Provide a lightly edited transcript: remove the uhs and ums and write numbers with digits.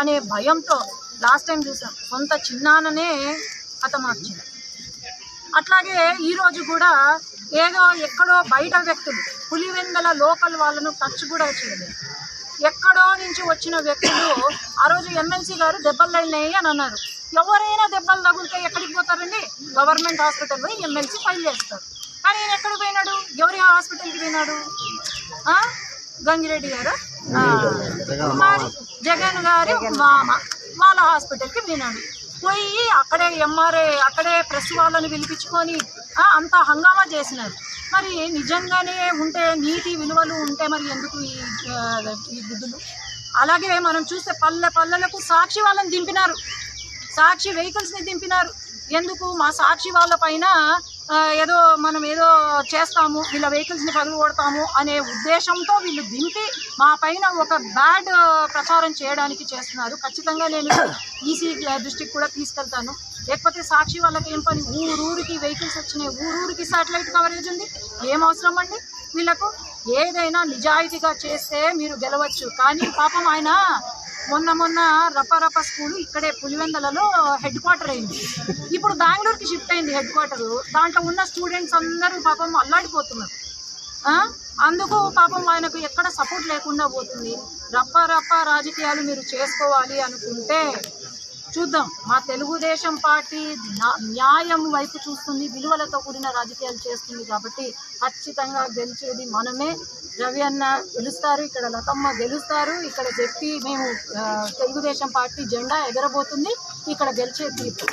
అనే భయంతో last time చూసాం సొంత చిన్నాన్ననే హతమార్చింది. అట్లాగే ఈరోజు కూడా ఏదో ఎక్కడో బయట వ్యక్తులు పులివెందల లోకల్ వాళ్ళను టచ్ కూడా చేయలేదు. ఎక్కడో నుంచి వచ్చిన వ్యక్తులు ఆ రోజు ఎమ్మెల్సీ గారు దెబ్బలు తగిలినాయి అని అన్నారు. ఎవరైనా దెబ్బలు తగిలితే ఎక్కడికి పోతారండి? గవర్నమెంట్ హాస్పిటల్ పోయి ఎమ్మెల్సీ ఫైల్ చేస్తారు. కానీ ఈయన ఎక్కడికి పోయినాడు? ఎవరి హాస్పిటల్కి పోయినాడు? గంగిరెడ్డి గారు జగన్ గారి మామ వాళ్ళ హాస్పిటల్కి పోయినాడు. పోయి అక్కడే ఎంఆర్ఐ అక్కడే ప్రెస్ వాళ్ళని పిలిపించుకొని అంతా హంగామా చేసినారు. మరి నిజంగానే ఉంటే నీతి విలువలు ఉంటే మరి ఎందుకు ఈ గుద్దులు? అలాగే మనం చూస్తే పల్లెలకు సాక్షి వాళ్ళని దింపినారు, సాక్షి వెహికల్స్ని దింపినారు. ఎందుకు? మా సాక్షి వాళ్ళ పైన మనం ఏదో చేస్తాము, వీళ్ళ వెహికల్స్ని పగలగొడతాము అనే ఉద్దేశంతో వీళ్ళు దింపి మా పైన ఒక బ్యాడ్ ప్రచారం చేయడానికి చేస్తున్నారు. ఖచ్చితంగా నేను ఈసీ దృష్టికి కూడా తీసుకెళ్తాను. లేకపోతే సాక్షి వాళ్ళకి ఏం పని? ఊరూరికి వెహికల్స్ వచ్చినాయి, ఊరూరికి శాటిలైట్ కవరేజ్ ఉంది. ఏం అవసరం అండి వీళ్ళకు? ఏదైనా నిజాయితీగా చేస్తే మీరు గెలవచ్చు. కానీ పాపం ఆయన మొన్న రపరప స్కూల్ ఇక్కడే పులివెందలలో హెడ్ క్వార్టర్ అయింది. ఇప్పుడు బెంగళూరుకి షిఫ్ట్ అయింది హెడ్ క్వార్టర్. దాంట్లో ఉన్న స్టూడెంట్స్ అందరూ పాపం అల్లాడిపోతున్నారు. అందుకు పాపం ఆయనకు ఎక్కడ సపోర్ట్ లేకుండా పోతుంది. రప్ప రాజకీయాలు మీరు చేసుకోవాలి అనుకుంటే చూద్దాం. మా తెలుగుదేశం పార్టీ న్యాయం వైపు చూస్తుంది, విలువలతో కూడిన రాజకీయాలు చేస్తుంది. కాబట్టి ఖచ్చితంగా గెలిచేది మనమే. రవి అన్న గెలుస్తారు, ఇక్కడ లతమ్మ గెలుస్తారు. ఇక్కడ చెప్పి మేము తెలుగుదేశం పార్టీ జెండా ఎగరబోతుంది. ఇక్కడ గెలిచే తీర్పు.